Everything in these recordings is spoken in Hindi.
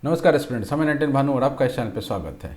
नमस्कार स्टूडेंट्स, हमें 19 भानु और आपका इस चैनल पे स्वागत है।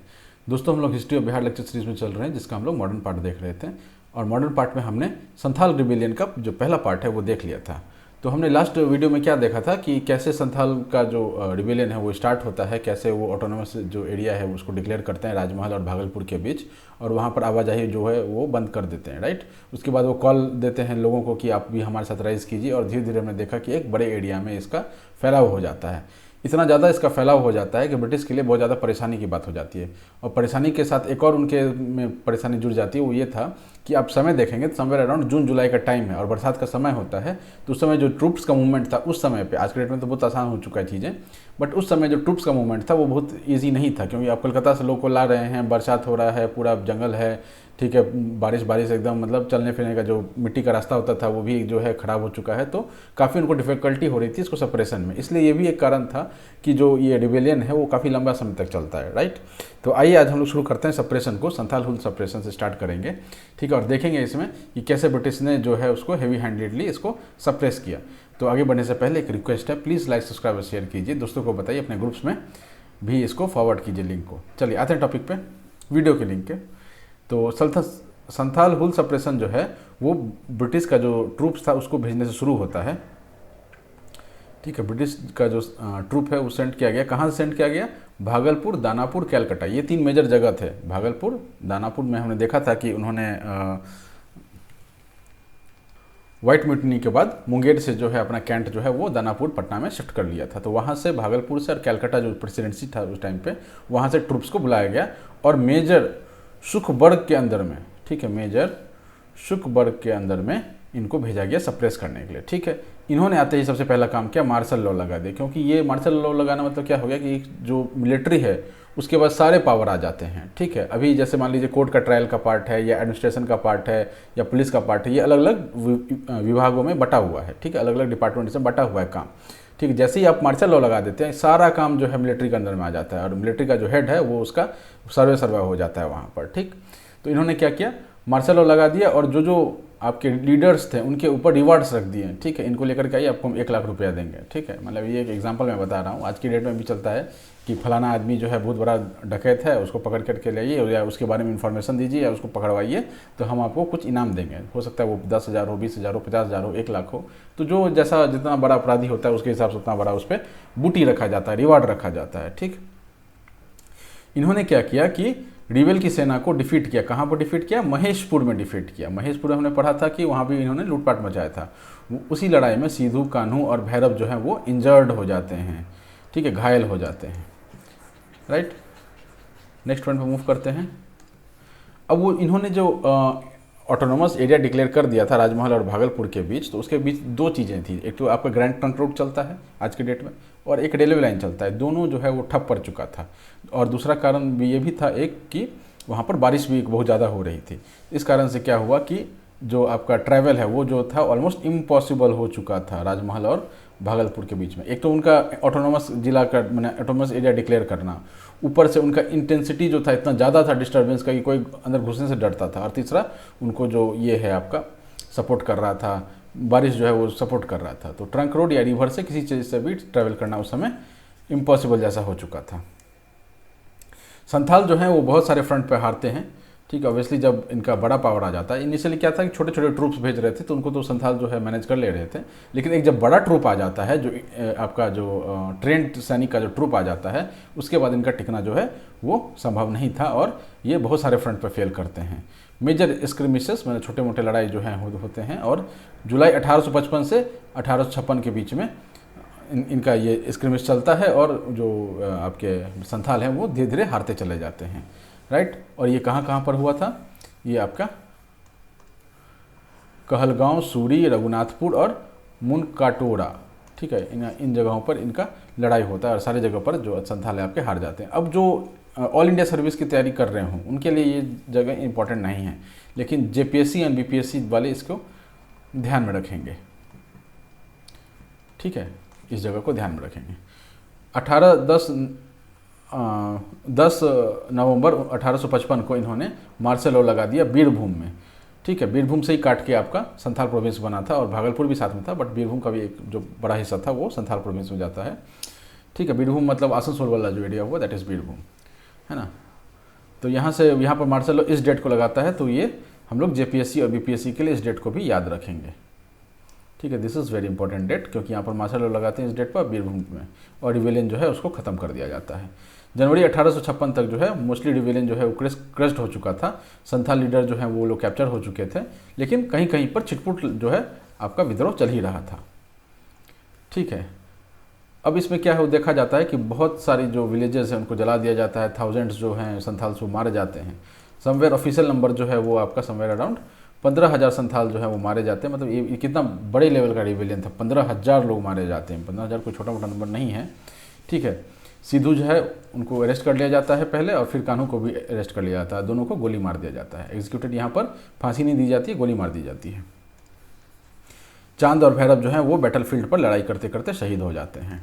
दोस्तों, हम लोग history of Bihar lecture series में चल रहे हैं, जिसका हम लोग मॉडर्न पार्ट देख रहे थे। और मॉडर्न पार्ट में हमने संथाल रिबेलियन का जो पहला पार्ट है वो देख लिया था। तो हमने लास्ट वीडियो में क्या देखा था कि कैसे संथाल का जो रिबेलियन है वो स्टार्ट होता है, कैसे वो ऑटोनोमस जो एरिया है उसको डिक्लेयर करते हैं राजमहल और भागलपुर के बीच, और वहाँ पर आवाजाही जो है वो बंद कर देते हैं, राइट। उसके बाद वो कॉल देते हैं लोगों को कि आप भी हमारे साथ राइज कीजिए, और धीरे धीरे हमने देखा कि एक बड़े एरिया में इसका फैलाव हो जाता है। इतना ज़्यादा इसका फैलाव हो जाता है कि ब्रिटिश के लिए बहुत ज़्यादा परेशानी की बात हो जाती है। और परेशानी के साथ एक और उनके में परेशानी जुड़ जाती है, वो ये था कि आप समय देखेंगे तो समवेयर अराउंड जून जुलाई का टाइम है और बरसात का समय होता है। तो उस समय जो ट्रूप्स का मूवमेंट था उस समय पे, आज के डेट में तो बहुत आसान हो चुका है चीज़ें, बट उस समय जो ट्रूप्स का मूवमेंट था वो बहुत ईजी नहीं था, क्योंकि आप कोलकाता से लोग को ला रहे हैं, बरसात हो रहा है, पूरा जंगल है, ठीक है, बारिश एकदम, मतलब चलने फिरने का जो मिट्टी का रास्ता होता था वो भी जो है ख़राब हो चुका है। तो काफ़ी उनको डिफ़िकल्टी हो रही थी इसको सप्रेशन में। इसलिए ये भी एक कारण था कि जो ये रिबेलियन है वो काफ़ी लंबा समय तक चलता है, राइट। तो आइए आज हम लोग शुरू करते हैं सप्रेशन को, संथाल हुल सप्रेशन से स्टार्ट करेंगे, ठीक है, और देखेंगे इसमें कि कैसे ब्रिटिश ने जो है उसको हैवी हैंडेडली इसको सप्रेस किया। तो आगे बढ़ने से पहले एक रिक्वेस्ट है, प्लीज़ लाइक सब्सक्राइब और शेयर कीजिए, दोस्तों को बताइए, अपने ग्रुप्स में भी इसको फॉरवर्ड कीजिए लिंक को। चलिए आते हैं टॉपिक पे, वीडियो के लिंक के। तो संथाल हुल सप्रेशन जो है वो ब्रिटिश का जो ट्रूप्स था उसको भेजने से शुरू होता है, ठीक है। ब्रिटिश का जो ट्रूप है वो सेंड किया गया, कहाँ से सेंड किया गया? भागलपुर, दानापुर, कैलकाटा, ये तीन मेजर जगह थे। भागलपुर, दानापुर में हमने देखा था कि उन्होंने व्हाइट म्यूटनी के बाद मुंगेर से जो है अपना कैंट जो है वो दानापुर पटना में शिफ्ट कर लिया था। तो वहाँ से भागलपुर से और कैलकाटा जो प्रेसिडेंसी था उस टाइम पे, वहाँ से ट्रूप्स को बुलाया गया और मेजर सुखबर्ग के अंदर में, ठीक है, मेजर सुखबर्ग के अंदर में इनको भेजा गया सप्रेस करने के लिए, ठीक है। इन्होंने आते ही सबसे पहला काम किया, मार्शल लॉ लगा दिया, क्योंकि ये मार्शल लॉ लगाना मतलब क्या हो गया कि जो मिलिट्री है उसके बाद सारे पावर आ जाते हैं, ठीक है। अभी जैसे मान लीजिए कोर्ट का ट्रायल का पार्ट है या एडमिनिस्ट्रेशन का पार्ट है या पुलिस का पार्ट है, ये अलग अलग विभागों में बटा हुआ है, ठीक है, अलग अलग डिपार्टमेंट से बटा हुआ है काम, ठीक है। जैसे ही आप मार्शल लॉ लगा देते हैं सारा काम जो है मिलिट्री के अंदर में आ जाता है और मिलिट्री का जो हेड है वो उसका सर्वे हो जाता है वहाँ पर, ठीक। तो इन्होंने क्या किया, मार्शल लॉ लगा दिया और जो जो आपके लीडर्स थे उनके ऊपर रिवार्ड्स रख दिए, ठीक है। इनको लेकर के आइए, आपको हम 1 लाख रुपया देंगे, ठीक है। मतलब ये एक एग्जांपल मैं बता रहा हूँ, आज की डेट में भी चलता है कि फलाना आदमी जो है बहुत बड़ा डकैत है, उसको पकड़ करके लाइए या उसके बारे में इन्फॉर्मेशन दीजिए या उसको पकड़वाइए, तो हम आपको कुछ इनाम देंगे। हो सकता है वो 10,000 हो, 20,000 हो, 50,000 हो, 1 लाख हो। तो जो जैसा जितना बड़ा अपराधी होता है उसके हिसाब से उतना बड़ा उस पर बूटी रखा जाता है, रिवार्ड रखा जाता है, ठीक। इन्होंने क्या किया कि रिबेल की सेना को डिफीट किया। कहाँ पर डिफीट किया? महेशपुर में डिफीट किया। महेशपुर में हमने पढ़ा था कि वहाँ भी इन्होंने लूटपाट मचाया था। उसी लड़ाई में सीधू, कान्हू और भैरव जो हैं वो इंजर्ड हो जाते हैं, ठीक है, घायल हो जाते हैं, राइट। नेक्स्ट पॉइंट पर मूव करते हैं। अब वो इन्होंने जो ऑटोनोमस एरिया डिक्लेयर कर दिया था राजमहल और भागलपुर के बीच, तो उसके बीच दो चीज़ें थी, एक तो आपका ग्रैंड ट्रंक रोड चलता है आज के डेट में और एक रेलवे लाइन चलता है, दोनों जो है वो ठप पड़ चुका था। और दूसरा कारण भी ये भी था एक कि वहाँ पर बारिश भी बहुत ज़्यादा हो रही थी। इस कारण से क्या हुआ कि जो आपका ट्रैवल है वो जो था ऑलमोस्ट इम्पॉसिबल हो चुका था राजमहल और भागलपुर के बीच में। एक तो उनका ऑटोनोमस जिला का मैंने ऑटोनोमस एरिया डिक्लेयर करना, ऊपर से उनका इंटेंसिटी जो था इतना ज़्यादा था डिस्टर्बेंस का कि कोई अंदर घुसने से डरता था, और तीसरा उनको जो ये है आपका सपोर्ट कर रहा था, बारिश जो है वो सपोर्ट कर रहा था। तो ट्रंक रोड या रिवर से किसी चीज़ से भी ट्रैवल करना उस समय इम्पॉसिबल जैसा हो चुका था। संथाल जो हैं वो बहुत सारे फ्रंट पे हारते हैं, ठीक है। ऑब्वियसली जब इनका बड़ा पावर आ जाता है, इनिशियली क्या था कि छोटे छोटे ट्रूप्स भेज रहे थे तो उनको तो संथाल जो है मैनेज कर ले रहे थे, लेकिन एक जब बड़ा ट्रूप आ जाता है, जो आपका जो ट्रेंड सैनिक का जो ट्रूप आ जाता है, उसके बाद इनका टिकना जो है वो संभव नहीं था और ये बहुत सारे फ्रंट पर फेल करते हैं। मेजर स्क्रिमिशेस मतलब छोटे मोटे लड़ाई जो हैं होते हैं, और जुलाई 1855 से 1856 के बीच में इनका ये स्क्रिमिश चलता है और जो आपके संथाल हैं वो धीरे धीरे हारते चले जाते हैं, राइट। और ये कहाँ पर हुआ था? ये आपका कहलगांव, सूरी, रघुनाथपुर और मुनकाटोरा, ठीक है, इन जगहों पर इनका लड़ाई होता है और सारी जगह पर जो संथाल है आपके हार जाते हैं। अब जो ऑल इंडिया सर्विस की तैयारी कर रहे हों उनके लिए ये जगह इंपॉर्टेंट नहीं है, लेकिन जेपीएससी एंड बीपीएससी वाले इसको ध्यान में रखेंगे, ठीक है, इस जगह को ध्यान में रखेंगे। 10 नवंबर 1855 को इन्होंने मार्शल लॉ लगा दिया बीरभूम में, ठीक है। बीरभूम से ही काट के आपका संथाल प्रोविंस बना था और भागलपुर भी साथ में था, बट बीरभूम का भी एक जो बड़ा हिस्सा था वो संथाल प्रोविंस में जाता है। ठीक है, बीरभूम मतलब आसनसोल वाला जो एरिया हुआ दैट इज़ बीरभूम, है ना। तो यहाँ से यहाँ पर मार्शल लॉ इस डेट को लगाता है, तो ये हम लोग जेपीएससी और बीपीएससी के लिए इस डेट को भी याद रखेंगे। ठीक है, this is very important date, क्योंकि यहाँ पर मार्शल लॉ लगाते हैं इस डेट पर बीरभूम में, और रिवेलियन जो है उसको ख़त्म कर दिया जाता है। जनवरी 1856 तक जो है मोस्टली रिवेलियन जो है वो क्रस्ट हो चुका था, संथाल लीडर जो है वो लोग कैप्चर हो चुके थे, लेकिन कहीं कहीं पर छिटपुट जो है आपका विद्रोह चल ही रहा था। ठीक है, अब इसमें क्या है वो देखा जाता है कि बहुत सारी जो विलेजेस हैं उनको जला दिया जाता है, थाउजेंड्स जो हैं संथाल से मारे जाते हैं। समवेयर ऑफिशियल नंबर जो है वो आपका समवेयर अराउंड 15,000 संथाल जो है वो मारे जाते हैं। मतलब ये कितना बड़े लेवल का रिवेलियन था, 15,000 लोग मारे जाते हैं। 15,000 कोई छोटा मोटा नंबर नहीं है। ठीक है, सिद्धू जो है उनको अरेस्ट कर लिया जाता है पहले, और फिर कान्हू को भी अरेस्ट कर लिया जाता है। दोनों को गोली मार दिया जाता है। एग्जीक्यूटेड यहाँ पर फांसी नहीं दी जाती है, गोली मार दी जाती है। चांद और भैरव जो है वो बैटलफील्ड पर लड़ाई करते करते शहीद हो जाते हैं।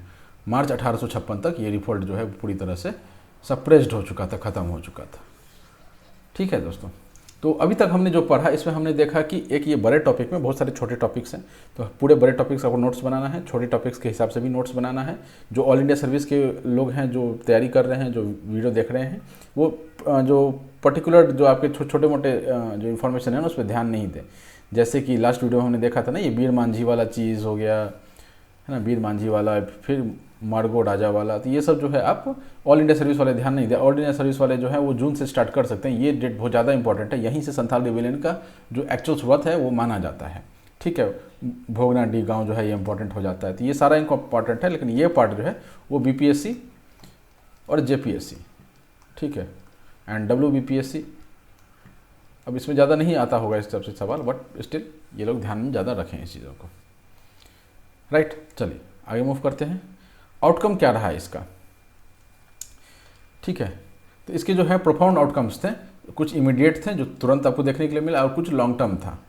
मार्च 1856 तक ये रिवोल्ट जो है पूरी तरह से सप्रेस्ड हो चुका था, ख़त्म हो चुका था। ठीक है दोस्तों, तो अभी तक हमने जो पढ़ा इसमें हमने देखा कि एक ये बड़े टॉपिक में बहुत सारे छोटे टॉपिक्स हैं, तो पूरे बड़े टॉपिक्स आपको नोट्स बनाना है, छोटे टॉपिक्स के हिसाब से भी नोट्स बनाना है। जो ऑल इंडिया सर्विस के लोग हैं जो तैयारी कर रहे हैं, जो वीडियो देख रहे हैं, वो जो पर्टिकुलर जो आपके छोटे मोटे जो इन्फॉर्मेशन है ना उस पर ध्यान नहीं दें। जैसे कि लास्ट वीडियो में हमने देखा था ना, ये वीर मांझी वाला चीज़ हो गया है ना, वीर मांझी वाला, फिर मार्गो राजा वाला, तो ये सब जो है आप ऑल इंडिया सर्विस वाले ध्यान नहीं दें। ऑल इंडिया सर्विस वाले जो है वो जून से स्टार्ट कर सकते हैं, ये डेट बहुत ज़्यादा इंपॉर्टेंट है। यहीं से संथाल रिवेलियन का जो एक्चुअल शुरुआत है वो माना जाता है। ठीक है, भोगना डी गाँव जो है ये इंपॉर्टेंट हो जाता है। तो ये सारा इनको इंपॉर्टेंट है, लेकिन ये पार्ट जो है वो बीपीएससी और जेपीएससी, ठीक है, एंड WBPSC, अब इसमें ज़्यादा नहीं आता होगा इस तरफ से सवाल, बट स्टिल ये लोग ध्यान में ज़्यादा रखें इस चीज़ों को। राइट, चलिए आगे मूव करते हैं। आउटकम क्या रहा है इसका? ठीक है, तो इसके जो है प्रोफाउंड आउटकम्स थे, कुछ इमीडिएट थे जो तुरंत आपको देखने के लिए मिला, और कुछ लॉन्ग टर्म था।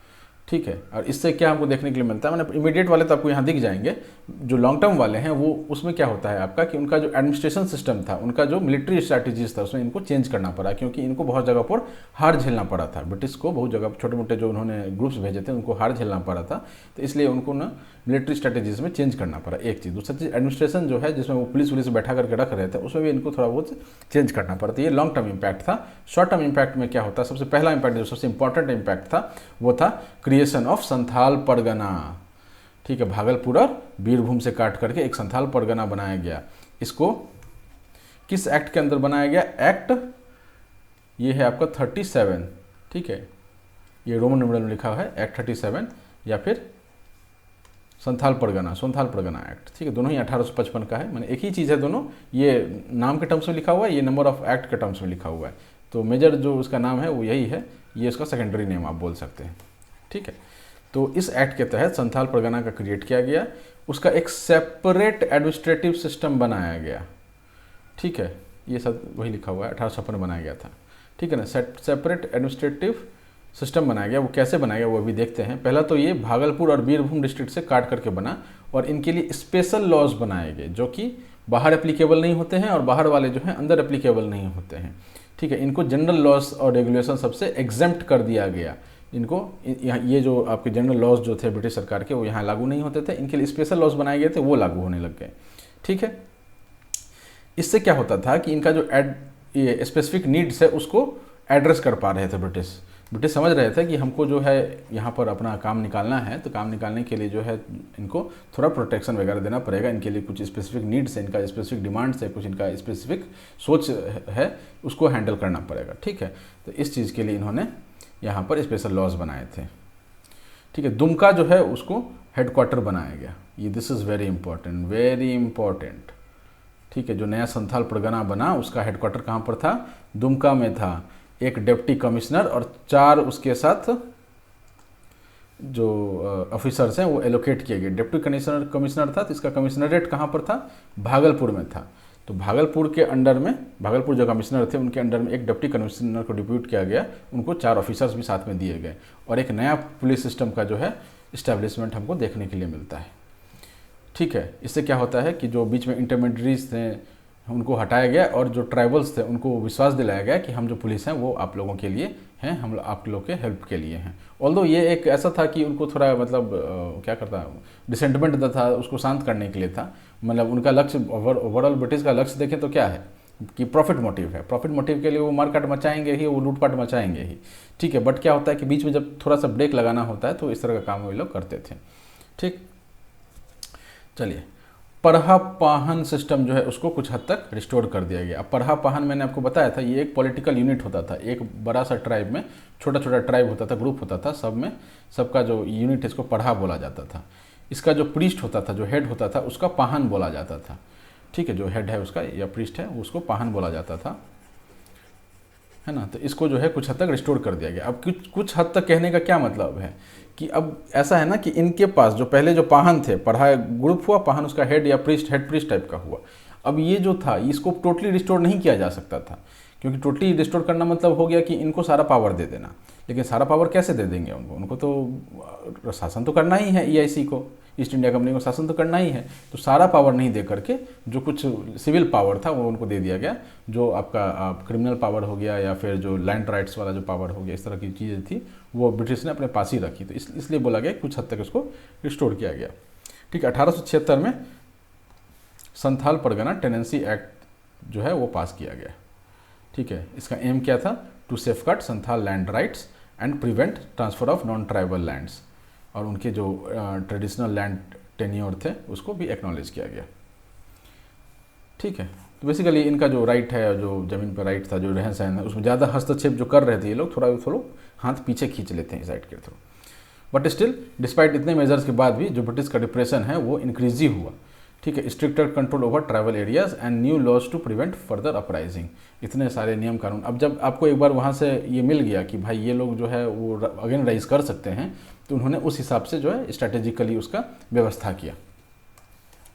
ठीक है, और इससे क्या हमको देखने के लिए मिलता है, मैंने इमीडिएट वाले तो आपको यहाँ दिख जाएंगे, जो लॉन्ग टर्म वाले हैं वो उसमें क्या होता है आपका कि उनका जो एडमिनिस्ट्रेशन सिस्टम था, उनका जो मिलिट्री स्ट्रैटेजीज था, उसमें इनको चेंज करना पड़ा, क्योंकि इनको बहुत जगह पर हार झेलना पड़ा था। ब्रिटिश को बहुत जगह छोटे मोटे जो उन्होंने ग्रुप्स भेजे थे उनको हार झेलना पड़ा था, तो इसलिए उनको ना मिलिट्री स्ट्रैटेजीज में चेंज करना पड़ा, एक चीज़। दूसरी चीज़ एडमिनिस्ट्रेशन जो है जिसमें वो पुलिस बैठा करके रख रहे थे, उसमें भी इनको थोड़ा बहुत चेंज करना पड़ा। तो ये लॉन्ग टर्म इम्पैक्ट था। शॉर्ट टर्म इम्पैक्ट में क्या होता है, सबसे पहला इम्पैक्ट जो सबसे इंपॉर्टेंट इम्पैक्ट था वो था क्रिएशन ऑफ संथाल परगना। ठीक है, भागलपुर और बीरभूम से काट करके एक संथाल परगना बनाया गया। इसको किस एक्ट के अंदर बनाया गया? एक्ट ये है आपका 37, ठीक है, ये रोमन न्यूमेरल में लिखा है एक्ट 37, या फिर संथाल परगना एक्ट। ठीक है, दोनों ही 1855 का है, मैंने एक ही चीज़ है दोनों, ये नाम के टर्म्स में लिखा हुआ है, ये नंबर ऑफ एक्ट के टर्म्स में लिखा हुआ है। तो मेजर जो उसका नाम है वो यही है, ये उसका सेकेंडरी नेम आप बोल सकते हैं। ठीक है, तो इस एक्ट के तहत संथाल परगना का क्रिएट किया गया, उसका एक सेपरेट एडमिनिस्ट्रेटिव सिस्टम बनाया गया। ठीक है, ये सब वही लिखा हुआ है, 1856 में बनाया गया था। ठीक है ना, सेपरेट एडमिनिस्ट्रेटिव सिस्टम बनाया गया। वो कैसे बनाया गया वो अभी देखते हैं। पहला तो ये भागलपुर और बीरभूम डिस्ट्रिक्ट से काट करके बना, और इनके लिए स्पेशल लॉज बनाए गए जो कि बाहर एप्लीकेबल नहीं होते हैं, और बाहर वाले जो हैं अंदर एप्लीकेबल नहीं होते हैं। ठीक है, इनको जनरल लॉज और रेगुलेशन सबसे एग्जेम्प्ट कर दिया गया। इनको यहाँ ये जो आपके जनरल लॉज जो थे ब्रिटिश सरकार के वो यहाँ लागू नहीं होते थे, इनके लिए स्पेशल लॉज बनाए गए थे, वो लागू होने लग गए। ठीक है, इससे क्या होता था कि इनका जो ये स्पेसिफिक नीड्स है उसको एड्रेस कर पा रहे थे ब्रिटिश समझ रहे थे कि हमको जो है यहाँ पर अपना काम निकालना है, तो काम निकालने के लिए जो है इनको थोड़ा प्रोटेक्शन वगैरह देना पड़ेगा। इनके लिए कुछ स्पेसिफिक नीड्स है, इनका स्पेसिफिक डिमांड्स है, कुछ इनका स्पेसिफिक सोच है, उसको हैंडल करना पड़ेगा। ठीक है, तो इस चीज़ के लिए इन्होंने यहाँ पर स्पेशल लॉज बनाए थे। ठीक है, दुमका जो है उसको हेडक्वार्टर बनाया गया। ये दिस इज़ वेरी इंपॉर्टेंट। ठीक है, जो नया संथाल परगना बना उसका हेडक्वार्टर कहाँ पर था? दुमका में था। एक डिप्टी कमिश्नर और 4 उसके साथ जो ऑफिसर्स हैं वो एलोकेट किए गए। डिप्टी कमिश्नर था, तो इसका कमिश्नरेट कहाँ पर था? भागलपुर में था। तो भागलपुर के अंडर में, भागलपुर जो कमिश्नर थे उनके अंडर में एक डिप्टी कमिश्नर को डिप्यूट किया गया, उनको 4 ऑफिसर्स भी साथ में दिए गए, और एक नया पुलिस सिस्टम का जो है इस्टेब्लिशमेंट हमको देखने के लिए मिलता है। ठीक है, इससे क्या होता है कि जो बीच में इंटरमीडिएट्स थे, उनको हटाया गया और जो ट्राइबल्स थे उनको विश्वास दिलाया गया कि हम जो पुलिस हैं वो आप लोगों के लिए हैं, हम आप लोग के हेल्प के लिए हैं। ऑल्दो ये एक ऐसा था कि उनको थोड़ा मतलब क्या करता डिसेंटमेंट था, उसको शांत करने के लिए था। मतलब उनका लक्ष्य ओवरऑल ब्रिटिश का लक्ष्य देखें तो क्या है कि प्रॉफिट मोटिव है, प्रॉफिट मोटिव के लिए वो मारकाट मचाएंगे ही, वो लूटपाट मचाएंगे ही, ठीक है। बट क्या होता है कि बीच में जब थोड़ा सा ब्रेक लगाना होता है तो इस तरह का काम वो लोग करते थे, ठीक। चलिए, परहा-पाहन सिस्टम जो है उसको कुछ हद तक रिस्टोर कर दिया गया। अब परहा-पाहन मैंने आपको बताया था, ये एक पॉलिटिकल यूनिट होता था, एक बड़ा सा ट्राइब में छोटा छोटा ट्राइब होता था, ग्रुप होता था, सब में सबका जो यूनिट है इसको परहा बोला जाता था। इसका जो प्रीस्ट होता था, जो हेड होता था, उसका पाहन बोला जाता था, ठीक है। जो हेड है उसका या प्रीस्ट है उसको पाहन बोला जाता था, है ना। तो इसको जो है कुछ हद तक रिस्टोर कर दिया गया। अब कुछ हद तक कहने का क्या मतलब है कि अब ऐसा है ना कि इनके पास जो पहले जो पाहन थे, पढ़ा ग्रुप हुआ, पाहन उसका हेड या प्रीस्ट, हेड प्रीस्ट टाइप का हुआ। अब ये जो था इसको टोटली रिस्टोर नहीं किया जा सकता था, क्योंकि टोटली रिस्टोर करना मतलब हो गया कि इनको सारा पावर दे देना। लेकिन सारा पावर कैसे दे देंगे उनको तो शासन तो करना ही है, EIC को, ईस्ट इंडिया कंपनी को शासन तो करना ही है। तो सारा पावर नहीं दे करके जो कुछ सिविल पावर था वो उनको दे दिया गया। जो आपका क्रिमिनल पावर हो गया या फिर जो लैंड राइट्स वाला जो पावर हो गया, इस तरह की चीज़ें थी वो ब्रिटिश ने अपने पास ही रखी। तो इसलिए बोला गया कुछ हद तक इसको रिस्टोर किया गया, ठीक है। 1876 में संथाल परगना टेनेंसी एक्ट जो है वो पास किया गया, ठीक है। इसका एम क्या था? To safeguard Santhal land rights and prevent transfer of non tribal lands, और उनके जो ट्रेडिशनल लैंड टेन्योर थे उसको भी एक्नॉलेज किया गया, ठीक है। तो बेसिकली इनका जो राइट है, जो ज़मीन पर राइट था, जो रहन सहन है, उसमें ज़्यादा हस्तक्षेप जो कर रहे थे ये लोग, थोड़ा हाथ पीछे खींच लेते हैं इस राइट के थ्रू। बट स्टिल डिस्पाइट इतने मेजर्स के बाद भी जो ब्रिटिश का डिप्रेशन है वो इंक्रीज ही हुआ, ठीक है। Stricter control over tribal areas and new laws to prevent further uprising, इतने सारे नियम कानून। अब जब आपको एक बार वहाँ से ये मिल गया कि भाई ये लोग जो है वो अगेन राइज कर सकते हैं, तो उन्होंने उस हिसाब से जो है स्ट्रैटेजिकली उसका व्यवस्था किया,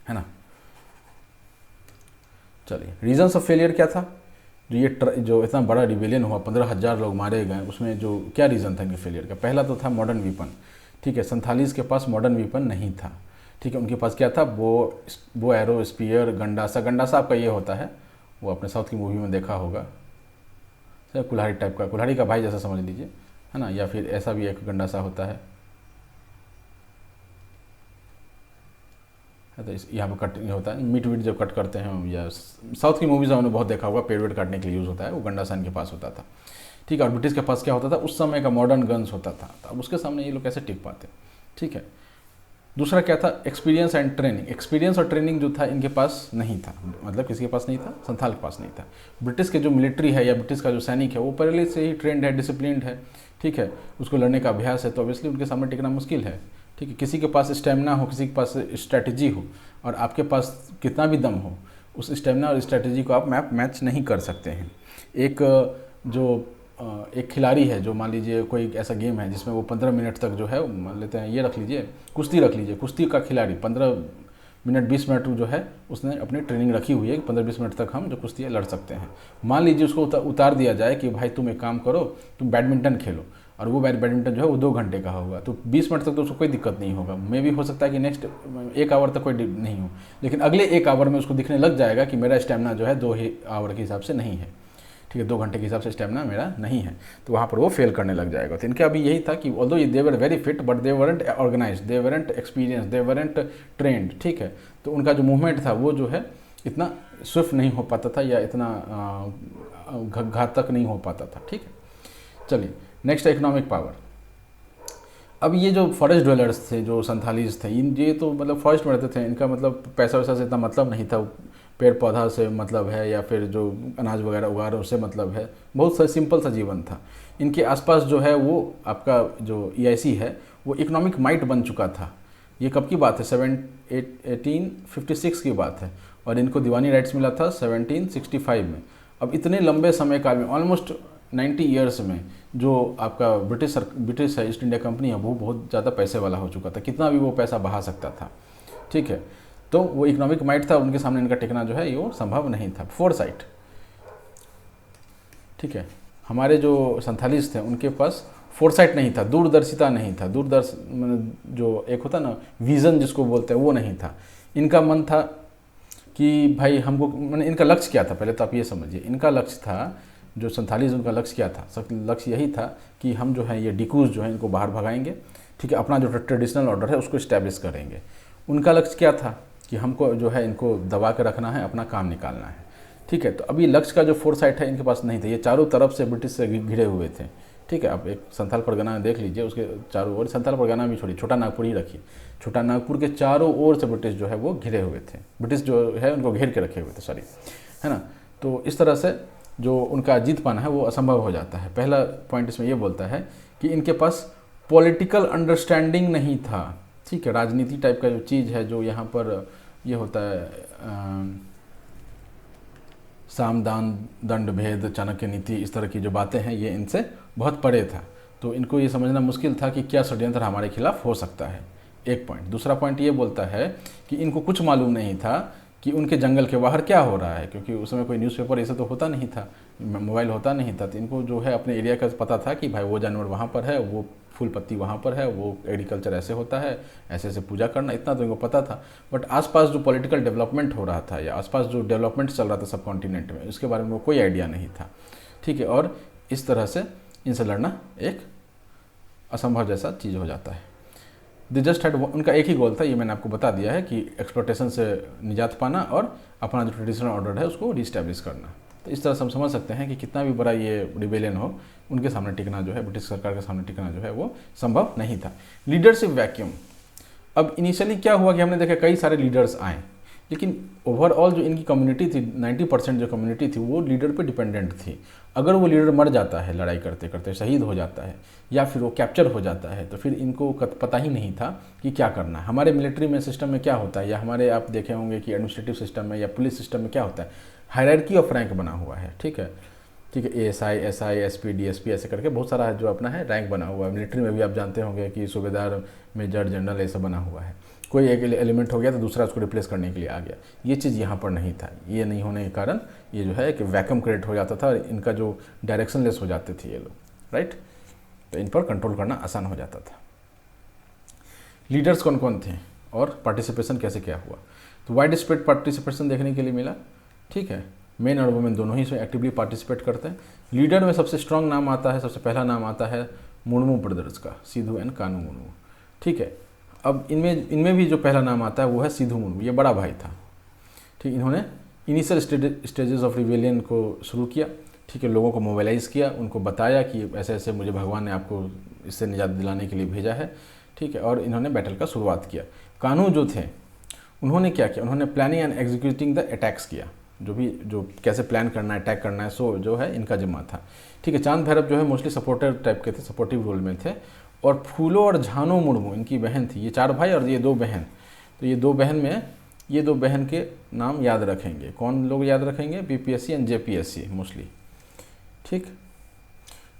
है ना। चलिए, रीजंस ऑफ फेलियर क्या था? जो इतना बड़ा रिबेलियन हुआ, 15,000 लोग मारे गए, उसमें जो क्या रीज़न था इनके फेलियर का? पहला तो था मॉडर्न वीपन, ठीक है। संथालीस के पास मॉडर्न वीपन नहीं था, ठीक है। उनके पास क्या था? वो एरो, स्पीयर, गंडासा। गंडासा आपका ये होता है, वो अपने साउथ की मूवी में देखा होगा, कुल्हाड़ी टाइप का, कुल्हाड़ी का भाई जैसा समझ लीजिए, है ना। या फिर ऐसा भी एक गंडासा होता है, तो यहाँ पर कट होता है, मीट वीट जब कट करते हैं, या साउथ की मूवीज़ हमने बहुत देखा होगा, पेड़ वेड़ काटने के लिए यूज़ होता है, वो गंडासा इनके पास होता था, ठीक है। और ब्रिटिश के पास क्या होता था? उस समय का मॉडर्न गन्स होता था। तो अब उसके सामने ये लोग कैसे टिक पाते, ठीक है। दूसरा क्या था? Experience and training. एक्सपीरियंस और ट्रेनिंग जो था इनके पास नहीं था, मतलब किसी के पास नहीं था, संथाल के पास नहीं था। ब्रिटिश के जो मिलिट्री है या ब्रिटिश का जो सैनिक है वो पहले से ही ट्रेंड है, डिसिप्लिन्ड है, ठीक है। उसको लड़ने का अभ्यास है, तो ऑब्वियसली उनके सामने टिकना मुश्किल है, ठीक है। किसी के पास स्टेमिना हो, किसी के पास स्ट्रैटेजी हो, और आपके पास कितना भी दम हो, उस स्टेमिना और स्ट्रैटेजी को आप मैच नहीं कर सकते हैं। एक खिलाड़ी है जो मान लीजिए कोई ऐसा गेम है जिसमें वो 15 मिनट तक जो है, मान लेते हैं ये रख लीजिए, कुश्ती रख लीजिए, कुश्ती का खिलाड़ी 15 मिनट 20 मिनट जो है उसने अपनी ट्रेनिंग रखी हुई है कि 15-20 मिनट तक हम जो कुश्ती लड़ सकते हैं। मान लीजिए उसको उतार दिया जाए कि भाई तुम एक काम करो, तुम बैडमिंटन खेलो, और वो बैडमिंटन जो है वो 2 घंटे का होगा, तो 20 मिनट तक तो उसको कोई दिक्कत नहीं होगा। मे भी हो सकता है कि नेक्स्ट 1 आवर तक कोई नहीं हो, लेकिन अगले 1 आवर में उसको दिखने लग जाएगा कि मेरा स्टेमिना जो है 2 आवर के हिसाब से नहीं है, ठीक है, 2 घंटे के हिसाब से स्टेमिना मेरा नहीं है, तो वहाँ पर वो फेल करने लग जाएगा। तो इनका अभी यही था कि although they were very fit but they weren't organized, they weren't experience, they weren't trained, ठीक है। तो उनका जो मूवमेंट था वो जो है इतना स्विफ्ट नहीं हो पाता था, या इतना घातक नहीं हो पाता था, ठीक है। चलिए, नेक्स्ट इकोनॉमिक पावर। अब ये जो फॉरेस्ट ड्वेलर्स थे, जो संथालीज थे, ये तो मतलब फॉरेस्ट में रहते थे, इनका मतलब पैसा वैसा से इतना मतलब नहीं था, पेड़ पौधा से मतलब है या फिर जो अनाज वगैरह उगा रहे उससे मतलब है, बहुत सा सिंपल सा जीवन था। इनके आसपास जो है वो आपका जो EIC है वो इकोनॉमिक माइट बन चुका था। ये कब की बात है? 1856 की बात है, और इनको दीवानी राइट्स मिला था 1765 में। अब इतने लंबे समय काल में, ऑलमोस्ट 90 ईयर्स में, जो आपका ब्रिटिश है, ईस्ट इंडिया कंपनी है, वो बहुत ज़्यादा पैसे वाला हो चुका था, कितना भी वो पैसा बहा सकता था, ठीक है। तो वो इकोनॉमिक माइट था, उनके सामने इनका टिकना जो है ये संभव नहीं था। फोरसाइट, ठीक है। हमारे जो संथालीस थे उनके पास फोरसाइट नहीं था, दूरदर्शिता नहीं था, जो एक होता ना विज़न जिसको बोलते हैं, वो नहीं था। इनका मन था कि भाई हमको, मैंने इनका लक्ष्य क्या था, पहले तो आप ये समझिए, इनका लक्ष्य था जो संथालीज, उनका लक्ष्य क्या था, सब लक्ष्य यही था कि हम जो है ये डिकूज जो है इनको बाहर भगाएंगे, ठीक है, अपना जो ट्रेडिशनल ऑर्डर है उसको इस्टेब्लिश करेंगे। उनका लक्ष्य क्या था कि हमको जो है इनको दबा के रखना है, अपना काम निकालना है, ठीक है। तो अभी लक्ष्य का जो फोरसाइट है इनके पास नहीं था, ये चारों तरफ से ब्रिटिश से घिरे हुए थे, ठीक है। आप एक संथाल परगना देख लीजिए, उसके चारों ओर, संथाल परगना भी छोड़िए, छोटा नागपुर ही रखिए, छोटा नागपुर के चारों ओर से ब्रिटिश जो है वो घिरे हुए थे, ब्रिटिश जो है उनको घेर के रखे हुए थे, सॉरी, है ना। तो इस तरह से जो उनका जीत पाना है वो असंभव हो जाता है। पहला पॉइंट इसमें ये बोलता है कि इनके पास पॉलिटिकल अंडरस्टैंडिंग नहीं था, ठीक है। राजनीति टाइप का जो चीज़ है, जो यहाँ पर ये होता है, साम दान दंड भेद चाणक्य नीति, इस तरह की जो बातें हैं ये इनसे बहुत परे था। तो इनको ये समझना मुश्किल था कि क्या षड्यंत्र हमारे खिलाफ हो सकता है, एक पॉइंट। दूसरा पॉइंट ये बोलता है कि इनको कुछ मालूम नहीं था कि उनके जंगल के बाहर क्या हो रहा है, क्योंकि उस समय कोई न्यूज़पेपर ऐसा तो होता नहीं था, मोबाइल होता नहीं था। तो इनको जो है अपने एरिया का पता था कि भाई वो जानवर वहाँ पर है, वो फूल पत्ती वहाँ पर है, वो एग्रीकल्चर ऐसे होता है, ऐसे ऐसे पूजा करना, इतना तो इनको पता था। बट आसपास जो पॉलिटिकल डेवलपमेंट हो रहा था या आसपास जो डेवलपमेंट चल रहा था सब कॉन्टिनेंट में, उसके बारे में कोई आइडिया नहीं था, ठीक है। और इस तरह से इनसे लड़ना एक असंभव जैसा चीज़ हो जाता है। दे जस्ट हैड, उनका एक ही गोल था, ये मैंने आपको बता दिया है, कि एक्सप्लोटेशन से निजात पाना और अपना जो ट्रेडिशनल ऑर्डर है उसको रीस्टैब्लिश करना। तो इस तरह से हम समझ सकते हैं कि कितना भी बड़ा ये रिबेलियन हो, उनके सामने टिकना जो है, ब्रिटिश सरकार के सामने टिकना जो है वो संभव नहीं था। Leadership vacuum. अब इनिशियली क्या हुआ कि हमने देखा कई सारे लीडर्स आए, लेकिन ओवरऑल जो इनकी कम्युनिटी थी, 90% जो कम्युनिटी थी वो लीडर पे डिपेंडेंट थी। अगर वो लीडर मर जाता है लड़ाई करते करते, शहीद हो जाता है, या फिर वो कैप्चर हो जाता है, तो फिर इनको पता ही नहीं था कि क्या करना है। हमारे मिलिट्री में सिस्टम में क्या होता है, या हमारे आप देखे होंगे कि एडमिनिस्ट्रेटिव सिस्टम में या पुलिस सिस्टम में क्या होता है, हायरार्की ऑफ रैंक बना हुआ है, ठीक है, ठीक है। एएसआई, एसआई, एसपी, डीएसपी, ऐसे करके बहुत सारा जो अपना है रैंक बना हुआ है। मिलिट्री में भी आप जानते होंगे कि सूबेदार, मेजर, जनरल, ऐसा बना हुआ है। कोई एक एलिमेंट हो गया तो दूसरा उसको रिप्लेस करने के लिए आ गया। ये चीज़ यहाँ पर नहीं था। ये नहीं होने के कारण ये जो है कि वैक्यूम क्रिएट हो जाता था और इनका जो डायरेक्शन लेस हो जाते थे ये लोग, राइट। तो इन पर कंट्रोल करना आसान हो जाता था। लीडर्स कौन कौन थे और पार्टिसिपेशन कैसे क्या हुआ, तो वाइड स्प्रेड पार्टिसिपेशन देखने के लिए मिला, ठीक है। मेन और वुमेन दोनों ही इसमें एक्टिवली पार्टिसिपेट करते हैं। लीडर में सबसे स्ट्रॉन्ग नाम आता है, सबसे पहला नाम आता है मुर्मू ब्रदर्स का, सिद्धू एंड कानू मुर्मू, ठीक है। अब इनमें भी जो पहला नाम आता है वो है सिद्धू मुर्मू, ये बड़ा भाई था, ठीक। इन्होंने इनिशियल स्टेजेस ऑफ रिवेलियन को शुरू किया, ठीक है। लोगों को मोबिलाइज़ किया, उनको बताया कि ऐसे ऐसे मुझे भगवान ने आपको इससे निजात दिलाने के लिए भेजा है, ठीक है। और इन्होंने बैटल का शुरुआत किया। कानू जो थे उन्होंने क्या किया, उन्होंने planning and executing the attacks किया, जो कैसे प्लान करना है, अटैक करना है, सो जो है इनका जिम्मा था, ठीक है। चांद भैरव जो है मोस्टली सपोर्टर टाइप के थे, सपोर्टिव रोल में थे। और फूलो और झानो मुर्मू इनकी बहन थी, ये 4 भाई और ये 2 बहन। तो ये 2 बहन में ये 2 बहन के नाम याद रखेंगे, कौन लोग याद रखेंगे, बीपीएससी एंड जेपीएससी मोस्टली, ठीक।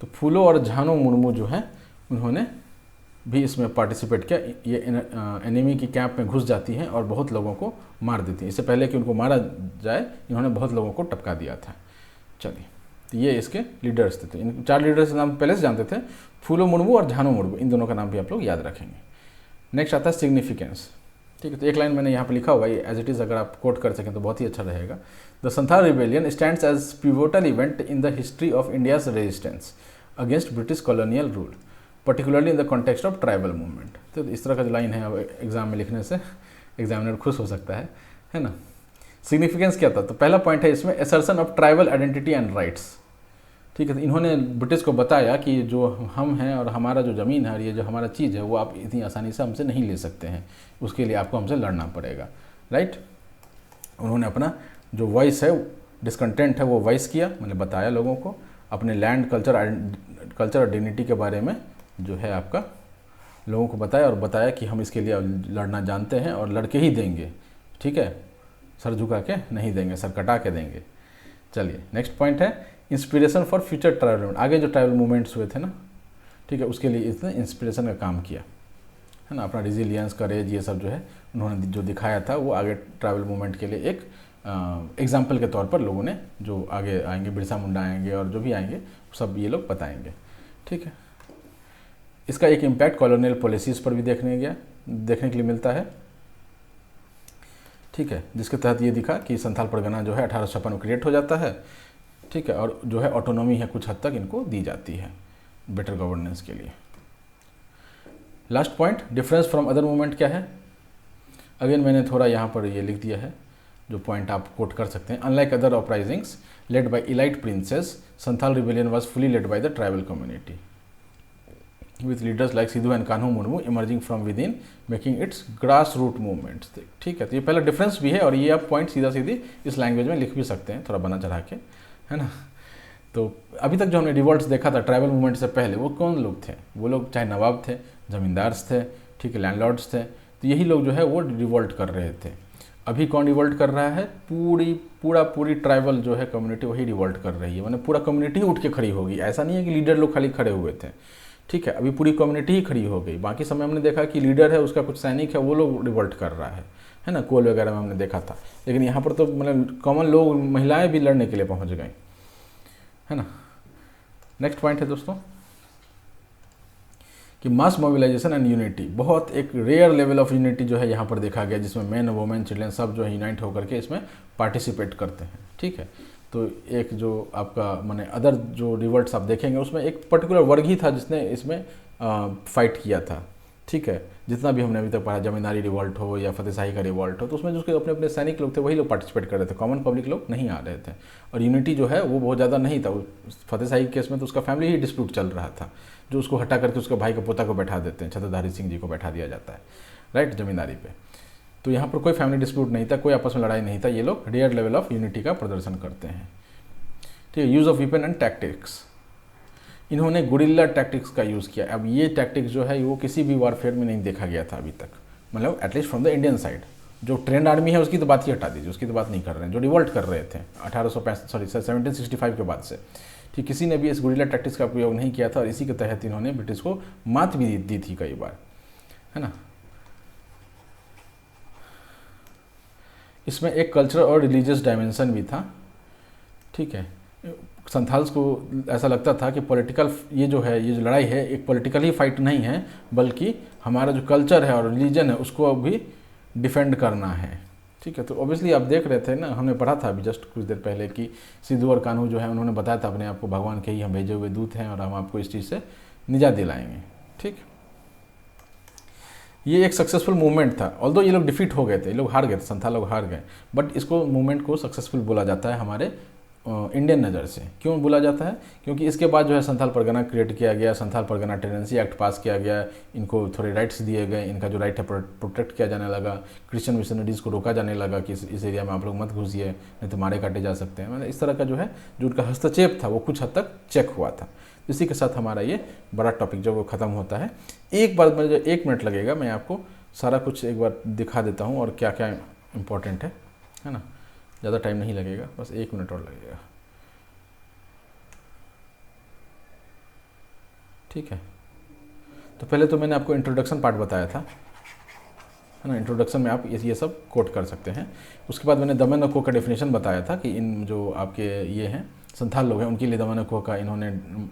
तो फूलो और झानो मुर्मू जो है उन्होंने भी इसमें पार्टिसिपेट किया। ये एनिमी की कैंप में घुस जाती हैं और बहुत लोगों को मार देती हैं। इससे पहले कि उनको मारा जाए इन्होंने बहुत लोगों को टपका दिया था। चलिए, तो ये इसके लीडर्स थे। तो इन 4 लीडर्स के नाम पहले से जानते थे, फूलो मुर्मू और झानो मुर्मू, इन दोनों का नाम भी आप लोग याद रखेंगे। नेक्स्ट आता है सिग्निफिकेंस, ठीक है। तो एक लाइन मैंने यहाँ पर लिखा हुआ है, एज इट इज़ अगर आप कोट कर सकें तो बहुत ही अच्छा रहेगा। The Santhal rebellion stands as pivotal event in the history of India's resistance against British colonial rule, particularly in the context of tribal movement. तो इस तरह का जो लाइन है अब एग्जाम में लिखने से एग्जामिनर खुश हो सकता है ना। सिग्निफिकेंस क्या था, तो पहला पॉइंट है इसमें assertion of tribal identity and rights, ठीक है। तो इन्होंने ब्रिटिश को बताया कि जो हम हैं और हमारा जो ज़मीन है और ये जो हमारा चीज़ है वो आप इतनी आसानी से हमसे नहीं ले सकते हैं, उसके लिए आपको हमसे लड़ना पड़ेगा, राइट। उन्होंने अपना जो वॉइस है, डिस्कंटेंट है, वो वॉइस किया, मैंने बताया लोगों को अपने लैंड, कल्चर और डिग्निटी के बारे में जो है आपका लोगों को बताया, और बताया कि हम इसके लिए लड़ना जानते हैं और लड़के ही देंगे, ठीक है, सर झुका के नहीं देंगे, सर कटा के देंगे। चलिए, नेक्स्ट पॉइंट है inspiration for future tribal movement. आगे जो ट्राइबल मूवमेंट्स हुए थे ना, ठीक है, उसके लिए इसने इंस्पिरेशन का काम किया, है ना। अपना रिजिलियंस, करेज, ये सब जो है उन्होंने जो दिखाया था वो आगे ट्राइबल मूवमेंट के लिए एक एग्जाम्पल के तौर पर लोगों ने, जो आगे आएंगे, बिरसा मुंडा आएंगे और जो भी आएंगे सब ये लोग बताएंगे, ठीक है। इसका एक इम्पैक्ट कॉलोनियल पॉलिसीज़ पर भी देखने के लिए मिलता है। ठीक है, जिसके तहत ये दिखा कि संथाल परगना जो है 1856 में क्रिएट हो जाता है, ठीक है, और जो है ऑटोनॉमी है कुछ हद तक इनको दी जाती है बेटर गवर्नेंस के लिए। Last point, difference from other movement क्या है? अगेन मैंने थोड़ा यहाँ पर ये लिख दिया है, जो पॉइंट आप कोट कर सकते हैं। Unlike other uprisings led by elite princess, Santhal rebellion was fully led by the tribal community with leaders like Sidhu and Kanhu Murmu emerging from within, making its grassroots movements। ठीक है, तो ये पहला डिफरेंस भी है और ये आप पॉइंट सीधा सीधी इस लैंग्वेज में लिख भी सकते हैं, थोड़ा बना चढ़ा के, है ना। तो अभी तक जो हमने रिवॉल्ट्स देखा था ट्राइबल मूवमेंट से पहले, वो कौन लोग थे? वो लोग चाहे नवाब थे, जमींदार्स थे, ठीक है, लैंडलॉर्ड्स थे, तो यही लोग जो है वो रिवॉल्ट कर रहे थे। अभी कौन रिवॉल्ट कर रहा है? पूरी ट्राइबल जो है कम्युनिटी वही रिवॉल्ट कर रही है, मैंने पूरा कम्युनिटी उठ के खड़ी होगी। ऐसा नहीं है कि लीडर लोग खाली खड़े हुए थे, ठीक है, अभी पूरी कम्युनिटी ही खड़ी हो गई। बाकी समय हमने देखा कि लीडर है, उसका कुछ सैनिक है, वो लोग रिवॉल्ट कर रहा है ना, कोल वगैरह में हमने देखा था। लेकिन यहाँ पर तो मतलब कॉमन लोग, महिलाएं भी लड़ने के लिए पहुँच गई, है ना। नेक्स्ट पॉइंट है दोस्तों कि मास मोबिलाइजेशन एंड यूनिटी। बहुत एक रेयर लेवल ऑफ यूनिटी जो है यहाँ पर देखा गया, जिसमें मैन, वुमेन, चिल्ड्रन सब जो है यूनाइट होकर के इसमें पार्टिसिपेट करते हैं, ठीक है। तो एक जो आपका माने अदर जो रिवॉल्ट्स आप देखेंगे उसमें एक पर्टिकुलर वर्ग ही था जिसने इसमें फाइट किया था, ठीक है। जितना भी हमने अभी तक पढ़ा, जमींदारी रिवॉल्ट हो या फतेहशाही का रिवॉल्ट हो, तो उसमें जो अपने अपने सैनिक लोग थे वही लोग पार्टिसिपेट कर रहे थे, कॉमन पब्लिक लोग नहीं आ रहे थे। और यूनिटी जो है वो बहुत ज़्यादा नहीं था। फतेहशाही केस में तो उसका फैमिली ही डिस्प्यूट चल रहा था, जो उसको हटा करके उसके भाई के पोता को बैठा देते हैं, छत्रधारी सिंह जी को बैठा दिया जाता है, राइट, जमींदारी पे। तो यहाँ पर कोई फैमिली डिस्प्यूट नहीं था, कोई आपस में लड़ाई नहीं था। ये लोग रेयर लेवल ऑफ यूनिटी का प्रदर्शन करते हैं, ठीक है। Use of weapon and tactics, इन्होंने गुरिल्ला टैक्टिक्स का यूज़ किया। अब ये टैक्टिक्स जो है वो किसी भी वॉरफेयर में नहीं देखा गया था अभी तक, मतलब at least from the Indian side. जो ट्रेंड आर्मी है उसकी तो बात ही हटा दीजिए, उसकी तो बात नहीं कर रहे हैं। जो रिवॉल्ट कर रहे थे 1765 के बाद से, ठीक, किसी ने भी इस गुरिल्ला टैक्टिक्स का प्रयोग नहीं किया था और इसी के तहत इन्होंने ब्रिटिश को मात भी दी थी कई बार, है ना। इसमें एक कल्चरल और रिलीजियस डायमेंशन भी था, ठीक है। संथाल्स को ऐसा लगता था कि पॉलिटिकल ये जो लड़ाई है एक पॉलिटिकल ही फाइट नहीं है, बल्कि हमारा जो कल्चर है और रिलीजन है उसको भी डिफेंड करना है, ठीक है। तो ऑब्वियसली आप देख रहे थे ना, हमने पढ़ा था अभी जस्ट कुछ देर पहले कि सिद्धू और कान्हू जो है उन्होंने बताया था अपने आप को भगवान के ही हम भेजे हुए दूत हैं और हम आपको इस चीज़ से निजात दिलाएंगे, ठीक। ये एक सक्सेसफुल मूवमेंट था, ऑल्दो ये लोग डिफीट हो गए थे, ये लोग हार गए थे, संथाल लोग हार गए, बट इसको मूवमेंट को सक्सेसफुल बोला जाता है हमारे इंडियन नज़र से। क्यों बोला जाता है? क्योंकि इसके बाद जो है संथाल परगना क्रिएट किया गया, संथाल परगना टेनेंसी एक्ट पास किया गया, इनको थोड़े राइट्स दिए गए, इनका जो राइट है प्रोटेक्ट किया जाने लगा, क्रिश्चियन मिशनरीज़ को रोका जाने लगा कि इस एरिया में आप लोग मत घुसिए, नहीं तो मारे काटे जा सकते हैं। मतलब इस तरह का जो है जो उनका हस्तक्षेप था वो कुछ हद तक चेक हुआ था। इसी के साथ हमारा ये बड़ा टॉपिक जो वो ख़त्म होता है। एक बार मुझे 1 मिनट लगेगा, मैं आपको सारा कुछ एक बार दिखा देता हूँ और क्या क्या इम्पोर्टेंट है ना। ज़्यादा टाइम नहीं लगेगा, बस 1 मिनट और लगेगा, ठीक है। तो पहले तो मैंने आपको इंट्रोडक्शन पार्ट बताया था, है ना। इंट्रोडक्शन में आप ये सब कोट कर सकते हैं। उसके बाद मैंने दमन और को का डेफिनेशन बताया था कि इन जो आपके ये हैं संथाल लोग हैं उनके लिए दमन और को का इन्होंने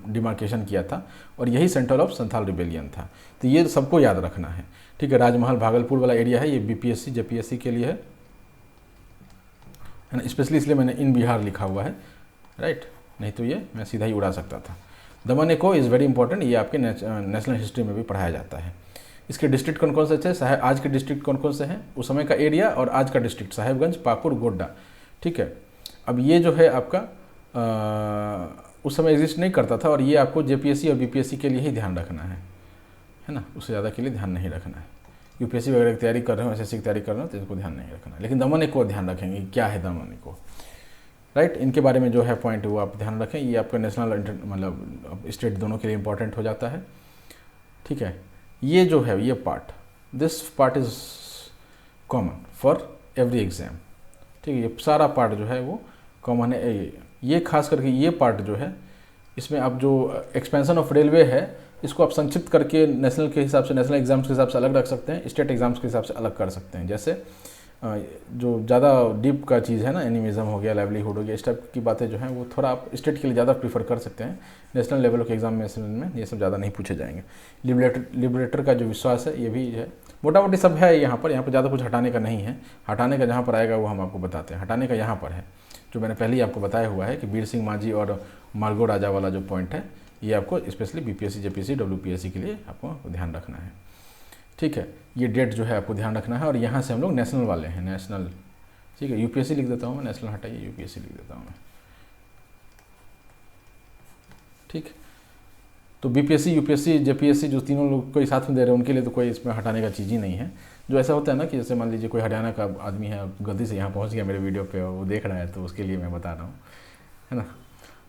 डिमार्केशन किया था और यही सेंटर ऑफ संथाल रिबेलियन था। तो ये सबको याद रखना है, ठीक है। राजमहल भागलपुर वाला एरिया है, ये बीपीएससी जेपीएससी के लिए है ना। स्पेशली इसलिए मैंने इन बिहार लिखा हुआ है, राइट, नहीं तो ये मैं सीधा ही उड़ा सकता था। दमन एंड को इज़ वेरी इंपॉर्टेंट, ये आपके नेशनल हिस्ट्री में भी पढ़ाया जाता है। इसके डिस्ट्रिक्ट कौन कौन से थे? आज के डिस्ट्रिक्ट कौन कौन से हैं, उस समय का एरिया और आज का डिस्ट्रिक्ट, साहेबगंज, पाकुड़, गोड्डा, ठीक है। अब ये जो है आपका उस समय एग्जिस्ट नहीं करता था और ये आपको जेपीएससी और बीपीएससी के लिए ही ध्यान रखना है ना, उससे ज़्यादा के लिए ध्यान नहीं रखना है। यूपीएससी वगैरह की तैयारी कर रहे हो, एसएससी की तैयारी कर रहे हो तो इसको ध्यान नहीं रखना है। लेकिन दमन को ध्यान रखेंगे क्या है दमन को, राइट। इनके बारे में जो है पॉइंट वो आप ध्यान रखें। ये आपका नेशनल मतलब स्टेट दोनों के लिए इंपॉर्टेंट हो जाता है, ठीक है। ये जो है ये part, this part is common for every exam, ठीक है। ये सारा पार्ट जो है वो कॉमन है। ये खास करके ये पार्ट जो है इसमें आप जो एक्सपेंशन ऑफ रेलवे है इसको आप संक्षिप्त करके नेशनल के हिसाब से, नेशनल एग्जाम्स के हिसाब से अलग रख सकते हैं, स्टेट एग्जाम्स के हिसाब से अलग कर सकते हैं। जैसे जो ज़्यादा डीप का चीज़ है ना, एनिमिज़म हो गया, लाइवलीहुड हो गया, इस टाइप की बातें जो हैं वो थोड़ा आप स्टेट के लिए ज़्यादा प्रीफर कर सकते हैं। नेशनल लेवल के एग्जामिनेशन में ये सब ज़्यादा नहीं पूछे जाएंगे। लिबरेटर का जो विश्वास है ये भी है मोटा मोटी सब है यहाँ पर ज़्यादा कुछ हटाने का नहीं है। हटाने का जहाँ पर आएगा वो हम आपको बताते हैं। हटाने का यहाँ पर है, जो मैंने पहले ही आपको बताया हुआ है कि वीर सिंह मांझी और मालगो राजा वाला जो पॉइंट है, ये आपको स्पेशली बीपीएससी, जेपीएससी, डब्ल्यूपीएससी के लिए आपको ध्यान रखना है। ठीक है, ये डेट जो है आपको ध्यान रखना है। और यहाँ से हम लोग नेशनल वाले हैं, नेशनल, ठीक है, यूपीएससी लिख देता हूँ मैं, नेशनल हटाइए, यूपीएससी लिख देता हूँ मैं। ठीक, तो बीपीएससी, यूपीएससी, जेपीएससी जो तीनों लोग कोई साथ में दे रहे हैं उनके लिए तो कोई इसमें हटाने का चीज़ ही नहीं है। जो ऐसा होता है ना कि जैसे मान लीजिए कोई हरियाणा का आदमी है, गलती से यहाँ पहुँच गया मेरे वीडियो पे और वो देख रहा है, तो उसके लिए मैं बता रहा हूँ, है ना।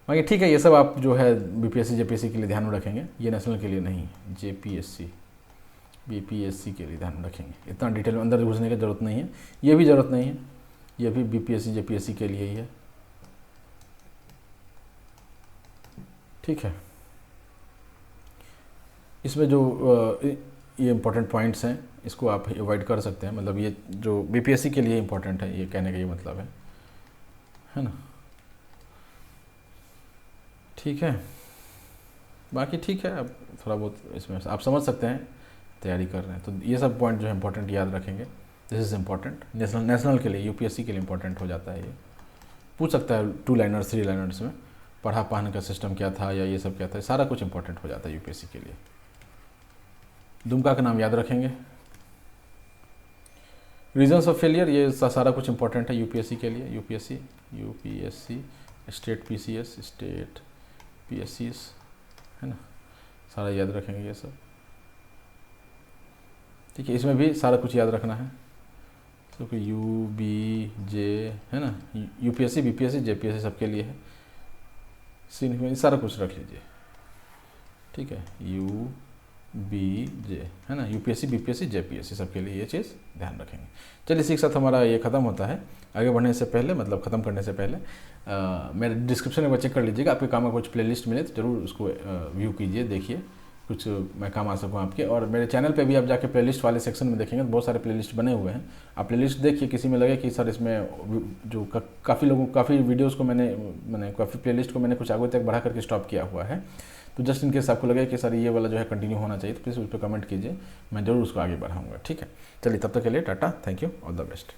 बाकी ठीक है, ये सब आप जो है बीपीएससी, जेपीएससी के लिए ध्यान में रखेंगे, ये नेशनल के लिए नहीं, जेपीएससी, बीपीएससी के लिए ध्यान रखेंगे। इतना डिटेल में अंदर घुसने की ज़रूरत नहीं है, ये भी ज़रूरत नहीं है, ये भी बीपीएससी, जेपीएससी के लिए ही है। ठीक है, इसमें जो ये इंपॉर्टेंट पॉइंट्स हैं इसको आप अवॉइड कर सकते हैं, मतलब ये जो बीपीएससी के लिए इंपॉर्टेंट है, ये कहने का ये मतलब है ना। ठीक है, बाकी ठीक है, अब थोड़ा बहुत इसमें आप समझ सकते हैं, तैयारी कर रहे हैं तो ये सब पॉइंट जो है इंपॉर्टेंट याद रखेंगे। दिस इज़ इंपॉर्टेंट, नेशनल के लिए, यूपीएससी के लिए इंपॉर्टेंट हो जाता है। ये पूछ सकता है 2 लाइनर्स 3 लाइनर्स में, पढ़ा पाने का सिस्टम क्या था या ये सब क्या था, सारा कुछ इंपॉर्टेंट हो जाता है यूपीएससी के लिए। दुमका का नाम याद रखेंगे। रीजंस ऑफ फेलियर, ये सारा कुछ इंपॉर्टेंट है यूपीएससी के लिए। UPSC, state PCS, state PSCS, है ना, सारा याद रखेंगे ये सब। ठीक है, इसमें भी सारा कुछ याद रखना है, तो कि यू बी जे, है ना, यूपीएससी, बीपीएससी, जेपीएससी सबके लिए है, सी सारा कुछ रख लीजिए। ठीक है, यू बी जे, है ना, यूपीएससी, बीपीएससी, जेपीएससी सबके लिए ये चीज़ ध्यान रखेंगे। चलिए, इसी के साथ हमारा ये ख़त्म होता है। आगे बढ़ने से पहले, मतलब ख़त्म करने से पहले मेरे डिस्क्रिप्शन में चेक कर लीजिएगा, आपके काम का कुछ प्लेलिस्ट मिले तो ज़रूर उसको व्यू कीजिए, देखिए, कुछ मैं काम आ सकूँ आपके। और मेरे चैनल पे भी आप जाके प्लेलिस्ट वाले सेक्शन में देखेंगे तो बहुत सारे प्लेलिस्ट बने हुए हैं। आप प्लेलिस्ट देखिए, किसी में लगे कि सर इसमें जो काफ़ी वीडियोज़ को मैंने काफ़ी प्लेलिस्ट को मैंने कुछ आगे तक बढ़ा करके स्टॉप किया हुआ है, तो जस्ट इन केस आपको लगे कि सर ये वाला जो है कंटिन्यू होना चाहिए, तो प्लीज़ उस पर कमेंट कीजिए, मैं ज़रूर उसको आगे बढ़ाऊँगा। ठीक है, चलिए, तब तक के लिए Tata, thank you, all the best.